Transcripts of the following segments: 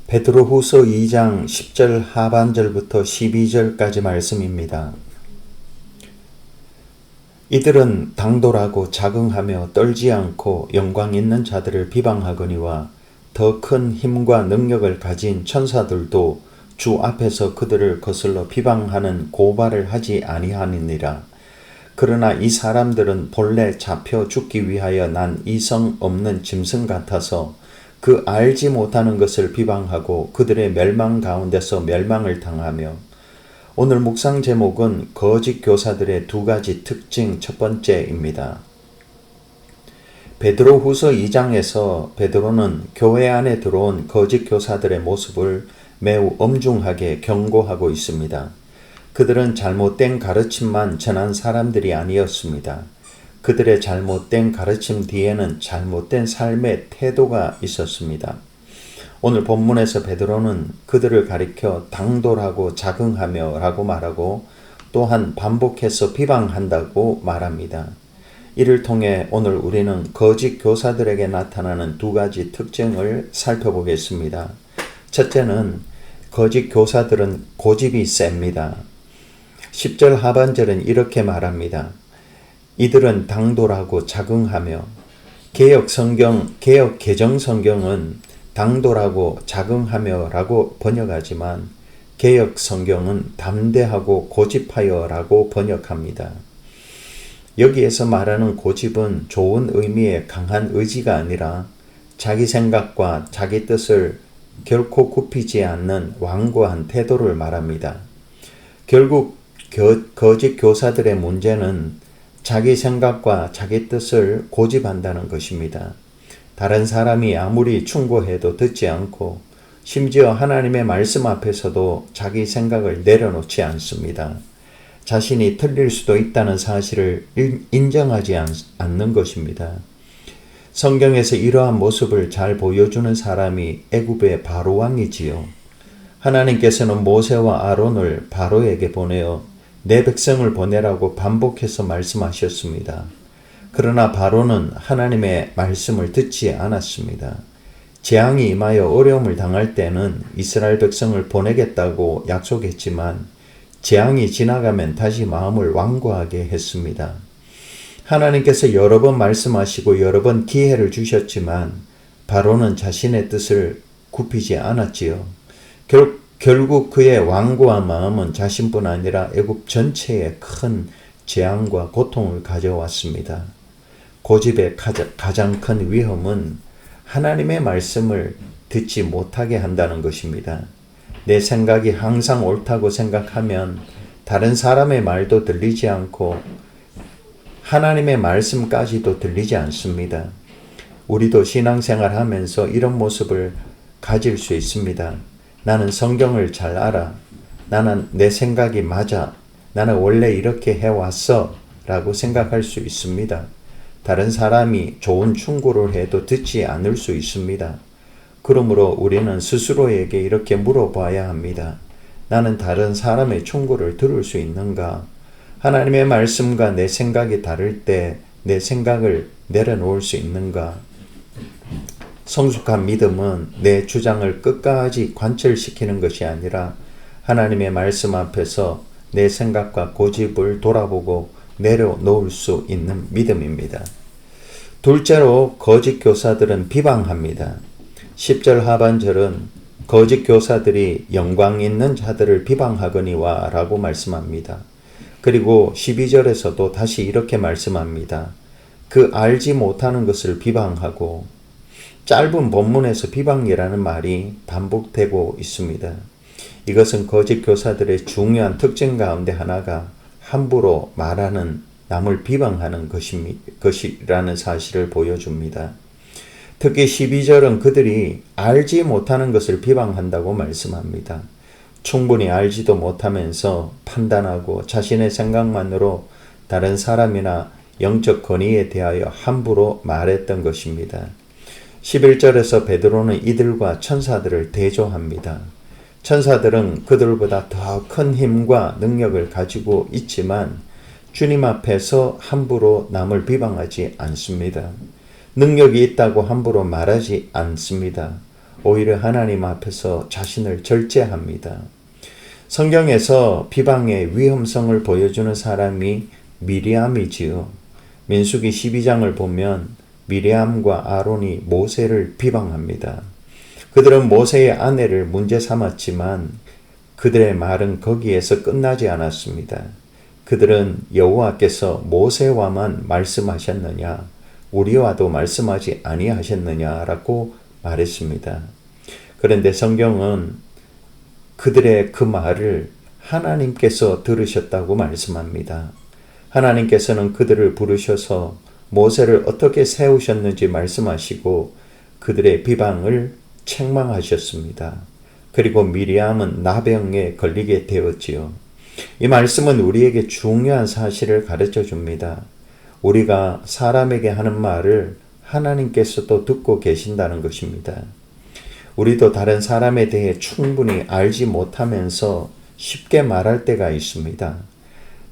베드로후서 2장 10절 하반절부터 12절까지 말씀입니다. 이들은 당돌하고 자긍하며 떨지 않고 영광 있는 자들을 비방하거니와 더 큰 힘과 능력을 가진 천사들도 주 앞에서 그들을 거슬러 비방하는 고발을 하지 아니하느니라. 그러나 이 사람들은 본래 잡혀 죽기 위하여 난 이성 없는 짐승 같아서 그 알지 못하는 것을 비방하고 그들의 멸망 가운데서 멸망을 당하며, 오늘 묵상 제목은 거짓 교사들의 두 가지 특징 첫 번째입니다. 베드로후서 2장에서 베드로는 교회 안에 들어온 거짓 교사들의 모습을 매우 엄중하게 경고하고 있습니다. 그들은 잘못된 가르침만 전한 사람들이 아니었습니다. 그들의 잘못된 가르침 뒤에는 잘못된 삶의 태도가 있었습니다. 오늘 본문에서 베드로는 그들을 가리켜 당돌하고 자긍하며 라고 말하고 또한 반복해서 비방한다고 말합니다. 이를 통해 오늘 우리는 거짓 교사들에게 나타나는 두 가지 특징을 살펴보겠습니다. 첫째는 거짓 교사들은 고집이 셉니다. 10절 하반절은 이렇게 말합니다. 이들은 당돌하고 자긍하며, 개역 개정 성경은 당돌하고 자긍하며 라고 번역하지만 개역 성경은 담대하고 고집하여 라고 번역합니다. 여기에서 말하는 고집은 좋은 의미의 강한 의지가 아니라 자기 생각과 자기 뜻을 결코 굽히지 않는 완고한 태도를 말합니다. 결국 거짓 교사들의 문제는 자기 생각과 자기 뜻을 고집한다는 것입니다. 다른 사람이 아무리 충고해도 듣지 않고 심지어 하나님의 말씀 앞에서도 자기 생각을 내려놓지 않습니다. 자신이 틀릴 수도 있다는 사실을 인정하지 않는 것입니다. 성경에서 이러한 모습을 잘 보여주는 사람이 애굽의 바로 왕이지요. 하나님께서는 모세와 아론을 바로에게 보내어 내 백성을 보내라고 반복해서 말씀하셨습니다. 그러나 바로는 하나님의 말씀을 듣지 않았습니다. 재앙이 임하여 어려움을 당할 때는 이스라엘 백성을 보내겠다고 약속했지만 재앙이 지나가면 다시 마음을 완고하게 했습니다. 하나님께서 여러 번 말씀하시고 여러 번 기회를 주셨지만 바로는 자신의 뜻을 굽히지 않았지요. 결국 그의 완고한 마음은 자신뿐 아니라 애굽 전체에 큰 재앙과 고통을 가져왔습니다. 고집의 가장 큰 위험은 하나님의 말씀을 듣지 못하게 한다는 것입니다. 내 생각이 항상 옳다고 생각하면 다른 사람의 말도 들리지 않고 하나님의 말씀까지도 들리지 않습니다. 우리도 신앙생활 하면서 이런 모습을 가질 수 있습니다. 나는 성경을 잘 알아. 나는 내 생각이 맞아. 나는 원래 이렇게 해왔어. 라고 생각할 수 있습니다. 다른 사람이 좋은 충고를 해도 듣지 않을 수 있습니다. 그러므로 우리는 스스로에게 이렇게 물어봐야 합니다. 나는 다른 사람의 충고를 들을 수 있는가? 하나님의 말씀과 내 생각이 다를 때 내 생각을 내려놓을 수 있는가? 성숙한 믿음은 내 주장을 끝까지 관철시키는 것이 아니라 하나님의 말씀 앞에서 내 생각과 고집을 돌아보고 내려놓을 수 있는 믿음입니다. 둘째로 거짓 교사들은 비방합니다. 10절 하반절은 거짓 교사들이 영광 있는 자들을 비방하거니와 라고 말씀합니다. 그리고 12절에서도 다시 이렇게 말씀합니다. 그 알지 못하는 것을 비방하고, 짧은 본문에서 비방이라는 말이 반복되고 있습니다. 이것은 거짓 교사들의 중요한 특징 가운데 하나가 함부로 말하는, 남을 비방하는 것이라는 사실을 보여줍니다. 특히 12절은 그들이 알지 못하는 것을 비방한다고 말씀합니다. 충분히 알지도 못하면서 판단하고 자신의 생각만으로 다른 사람이나 영적 권위에 대하여 함부로 말했던 것입니다. 11절에서 베드로는 이들과 천사들을 대조합니다. 천사들은 그들보다 더 큰 힘과 능력을 가지고 있지만 주님 앞에서 함부로 남을 비방하지 않습니다. 능력이 있다고 함부로 말하지 않습니다. 오히려 하나님 앞에서 자신을 절제합니다. 성경에서 비방의 위험성을 보여주는 사람이 미리암이지요. 민수기 12장을 보면 미리암과 아론이 모세를 비방합니다. 그들은 모세의 아내를 문제 삼았지만 그들의 말은 거기에서 끝나지 않았습니다. 그들은 여호와께서 모세와만 말씀하셨느냐, 우리와도 말씀하지 아니하셨느냐라고 말했습니다. 그런데 성경은 그들의 그 말을 하나님께서 들으셨다고 말씀합니다. 하나님께서는 그들을 부르셔서 모세를 어떻게 세우셨는지 말씀하시고 그들의 비방을 책망하셨습니다. 그리고 미리암은 나병에 걸리게 되었지요. 이 말씀은 우리에게 중요한 사실을 가르쳐 줍니다. 우리가 사람에게 하는 말을 하나님께서도 듣고 계신다는 것입니다. 우리도 다른 사람에 대해 충분히 알지 못하면서 쉽게 말할 때가 있습니다.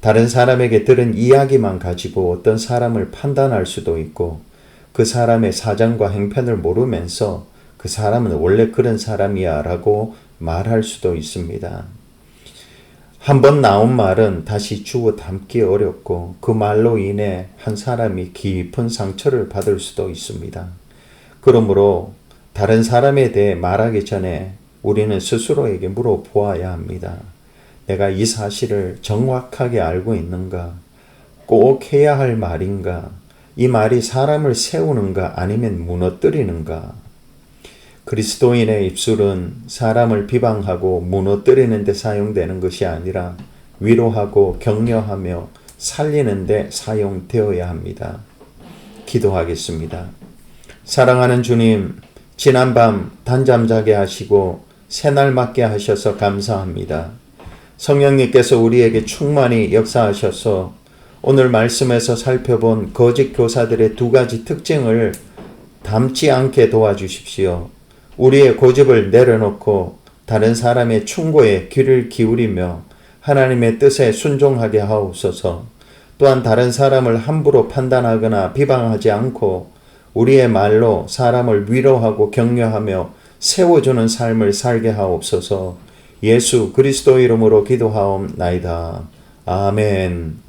다른 사람에게 들은 이야기만 가지고 어떤 사람을 판단할 수도 있고 그 사람의 사정과 행편을 모르면서 그 사람은 원래 그런 사람이야 라고 말할 수도 있습니다. 한번 나온 말은 다시 주워 담기 어렵고 그 말로 인해 한 사람이 깊은 상처를 받을 수도 있습니다. 그러므로 다른 사람에 대해 말하기 전에 우리는 스스로에게 물어보아야 합니다. 내가 이 사실을 정확하게 알고 있는가? 꼭 해야 할 말인가? 이 말이 사람을 세우는가 아니면 무너뜨리는가? 그리스도인의 입술은 사람을 비방하고 무너뜨리는 데 사용되는 것이 아니라 위로하고 격려하며 살리는 데 사용되어야 합니다. 기도하겠습니다. 사랑하는 주님, 지난밤 단잠 자게 하시고 새날 맞게 하셔서 감사합니다. 성령님께서 우리에게 충만히 역사하셔서 오늘 말씀에서 살펴본 거짓 교사들의 두 가지 특징을 닮지 않게 도와주십시오. 우리의 고집을 내려놓고 다른 사람의 충고에 귀를 기울이며 하나님의 뜻에 순종하게 하옵소서. 또한 다른 사람을 함부로 판단하거나 비방하지 않고 우리의 말로 사람을 위로하고 격려하며 세워주는 삶을 살게 하옵소서. 예수 그리스도 이름으로 기도하옵나이다. 아멘.